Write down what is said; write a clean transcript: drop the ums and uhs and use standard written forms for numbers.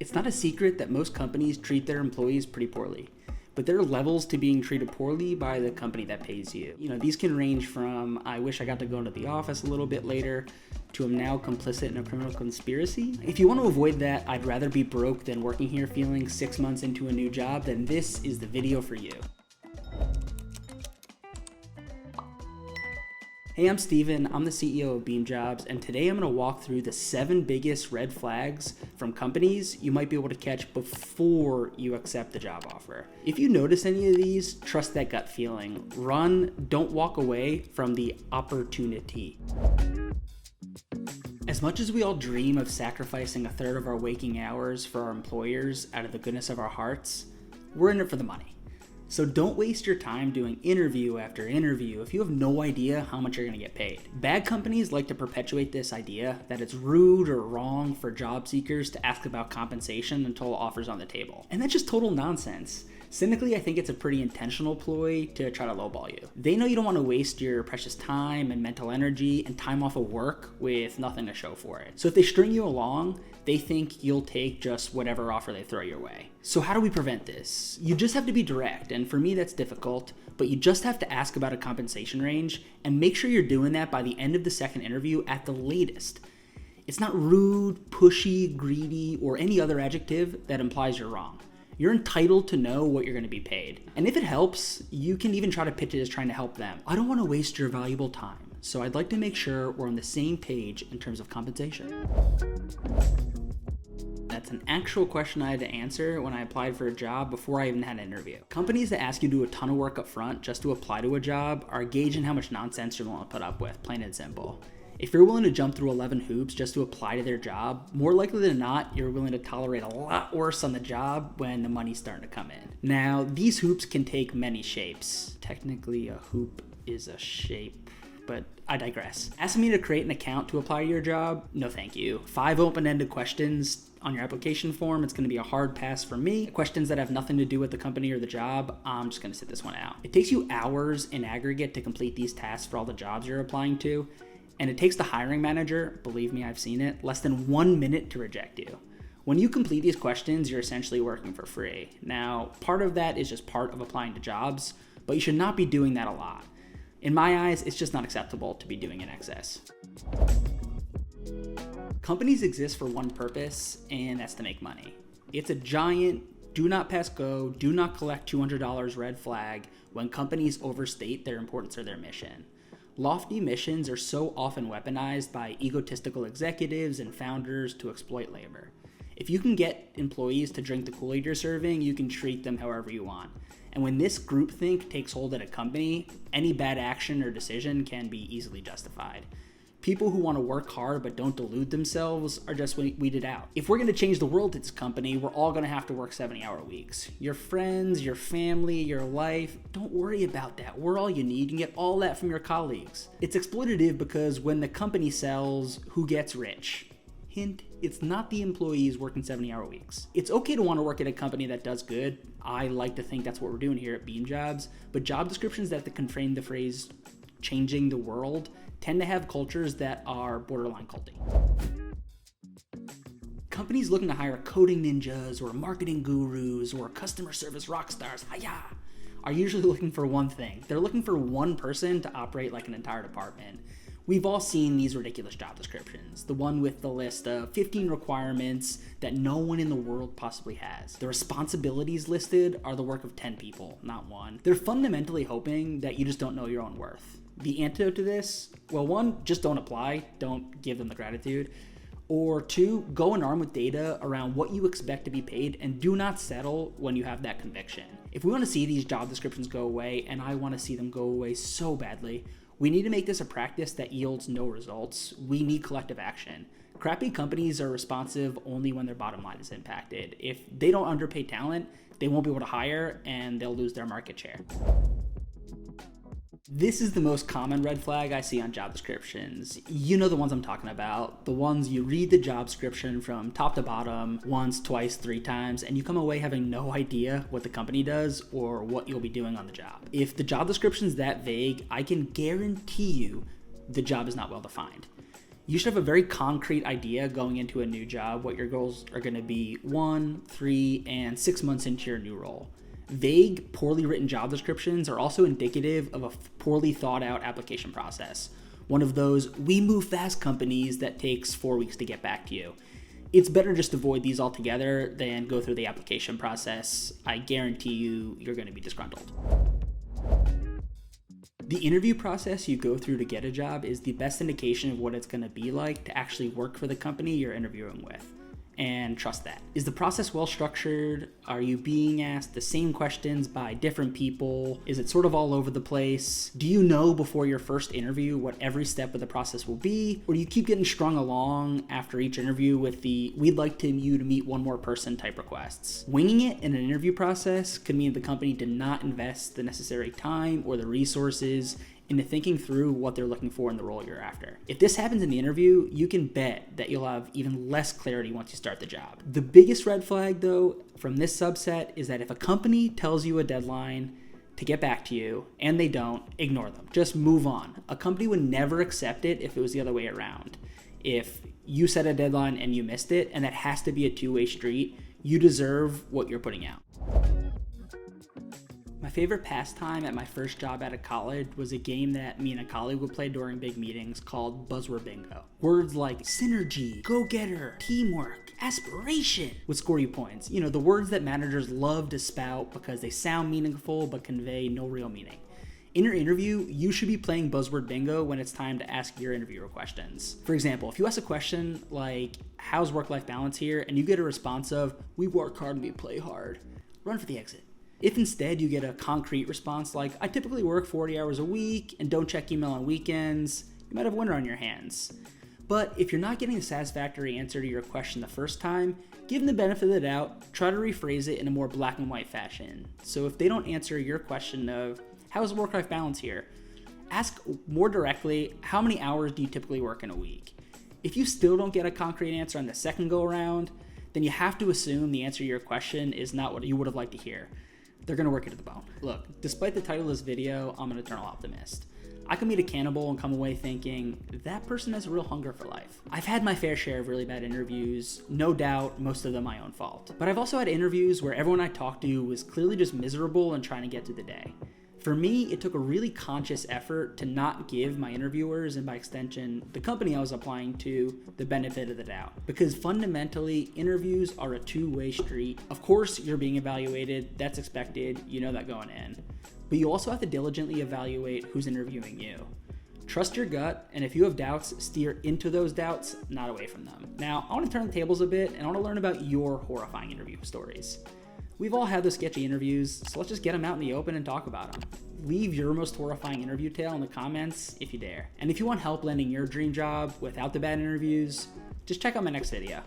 It's not a secret that most companies treat their employees pretty poorly, but there are levels to being treated poorly by the company that pays you. These can range from, I wish I got to go into the office a little bit later, to I'm now complicit in a criminal conspiracy. If you want to avoid that, I'd rather be broke than working here feeling 6 months into a new job, then this is the video for you. Hey, I'm Steven, I'm the CEO of BeamJobs, and today I'm going to walk through the 7 biggest red flags from companies you might be able to catch before you accept the job offer. If you notice any of these, trust that gut feeling. Run, don't walk away from the opportunity. As much as we all dream of sacrificing a third of our waking hours for our employers out of the goodness of our hearts, we're in it for the money. So don't waste your time doing interview after interview if you have no idea how much you're going to get paid. Bad companies like to perpetuate this idea that it's rude or wrong for job seekers to ask about compensation until offers on the table. And that's just total nonsense. Cynically, I think it's a pretty intentional ploy to try to lowball you. They know you don't want to waste your precious time and mental energy and time off of work with nothing to show for it. So if they string you along, they think you'll take just whatever offer they throw your way. So how do we prevent this? You just have to be direct, and for me that's difficult, but you just have to ask about a compensation range and make sure you're doing that by the end of the second interview at the latest. It's not rude, pushy, greedy, or any other adjective that implies you're wrong. You're entitled to know what you're going to be paid. And if it helps, you can even try to pitch it as trying to help them. I don't want to waste your valuable time, so I'd like to make sure we're on the same page in terms of compensation. That's an actual question I had to answer when I applied for a job before I even had an interview. Companies that ask you to do a ton of work up front just to apply to a job are gauging how much nonsense you're willing to put up with, plain and simple. If you're willing to jump through 11 hoops just to apply to their job, more likely than not, you're willing to tolerate a lot worse on the job when the money's starting to come in. Now, these hoops can take many shapes. Technically, a hoop is a shape, but I digress. Asking me to create an account to apply to your job? No thank you. 5 open-ended questions on your application form, it's going to be a hard pass for me. Questions that have nothing to do with the company or the job, I'm just going to sit this one out. It takes you hours in aggregate to complete these tasks for all the jobs you're applying to. And it takes the hiring manager, believe me, I've seen it, less than 1 minute to reject you. When you complete these questions, you're essentially working for free. Now, part of that is just part of applying to jobs, but you should not be doing that a lot. In my eyes, it's just not acceptable to be doing in excess. Companies exist for one purpose, and that's to make money. It's a giant do not pass go, do not collect $200 red flag when companies overstate their importance or their mission. Lofty missions are so often weaponized by egotistical executives and founders to exploit labor. If you can get employees to drink the Kool-Aid you're serving, you can treat them however you want. And when this groupthink takes hold at a company, any bad action or decision can be easily justified. People who want to work hard but don't delude themselves are just weeded out. If we're going to change the world at this company, we're all going to have to work 70-hour weeks. Your friends, your family, your life, don't worry about that. We're all you need. You can get all that from your colleagues. It's exploitative because when the company sells, who gets rich? Hint, it's not the employees working 70-hour weeks. It's okay to want to work at a company that does good. I like to think that's what we're doing here at BeamJobs, but job descriptions that can frame the phrase changing the world tend to have cultures that are borderline culty. Companies looking to hire coding ninjas or marketing gurus or customer service rock stars, are usually looking for one thing. They're looking for one person to operate like an entire department. We've all seen these ridiculous job descriptions. The one with the list of 15 requirements that no one in the world possibly has. The responsibilities listed are the work of 10 people, not one. They're fundamentally hoping that you just don't know your own worth. The antidote to this, well, 1, just don't apply. Don't give them the gratitude. Or 2, go and arm with data around what you expect to be paid and do not settle when you have that conviction. If we want to see these job descriptions go away, and I want to see them go away so badly, we need to make this a practice that yields no results. We need collective action. Crappy companies are responsive only when their bottom line is impacted. If they don't underpay talent, they won't be able to hire and they'll lose their market share. This is the most common red flag I see on job descriptions. You know the ones I'm talking about. The ones you read the job description from top to bottom once, twice, 3 times, and you come away having no idea what the company does or what you'll be doing on the job. If the job description's that vague, I can guarantee you the job is not well defined. You should have a very concrete idea going into a new job what your goals are going to be 1, 3, and 6 months into your new role. Vague, poorly written job descriptions are also indicative of a poorly thought out application process. One of those we move fast companies that takes 4 weeks to get back to you. It's better just to avoid these altogether than go through the application process. I guarantee you're going to be disgruntled. The interview process you go through to get a job is the best indication of what it's going to be like to actually work for the company you're interviewing with. And trust that. Is the process well structured? Are you being asked the same questions by different people? Is it sort of all over the place? Do you know before your first interview what every step of the process will be? Or do you keep getting strung along after each interview with the we'd like you to meet one more person type requests? Winging it in an interview process could mean the company did not invest the necessary time or the resources into thinking through what they're looking for in the role you're after. If this happens in the interview, you can bet that you'll have even less clarity once you start the job. The biggest red flag, though, from this subset is that if a company tells you a deadline to get back to you and they don't, ignore them. Just move on. A company would never accept it if it was the other way around. If you set a deadline and you missed it, and that has to be a two-way street, you deserve what you're putting out. My favorite pastime at my first job out of college was a game that me and a colleague would play during big meetings called Buzzword Bingo. Words like synergy, go-getter, teamwork, aspiration would score you points. You know, the words that managers love to spout because they sound meaningful but convey no real meaning. In your interview, you should be playing Buzzword Bingo when it's time to ask your interviewer questions. For example, if you ask a question like, how's work-life balance here? And you get a response of, we work hard and we play hard, run for the exit. If instead you get a concrete response like, I typically work 40 hours a week and don't check email on weekends, you might have a winner on your hands. But if you're not getting a satisfactory answer to your question the first time, give them the benefit of the doubt, try to rephrase it in a more black and white fashion. So if they don't answer your question of, how's work-life balance here? Ask more directly, how many hours do you typically work in a week? If you still don't get a concrete answer on the second go around, then you have to assume the answer to your question is not what you would have liked to hear. They're going to work you to the bone. Look, despite the title of this video, I'm an eternal optimist. I can meet a cannibal and come away thinking, that person has a real hunger for life. I've had my fair share of really bad interviews, no doubt most of them my own fault. But I've also had interviews where everyone I talked to was clearly just miserable and trying to get through the day. For me, it took a really conscious effort to not give my interviewers, and by extension, the company I was applying to, the benefit of the doubt. Because fundamentally, interviews are a two-way street. Of course, you're being evaluated, that's expected, you know that going in. But you also have to diligently evaluate who's interviewing you. Trust your gut, and if you have doubts, steer into those doubts, not away from them. Now, I want to turn the tables a bit, and I want to learn about your horrifying interview stories. We've all had those sketchy interviews, so let's just get them out in the open and talk about them. Leave your most horrifying interview tale in the comments if you dare. And if you want help landing your dream job without the bad interviews, just check out my next video.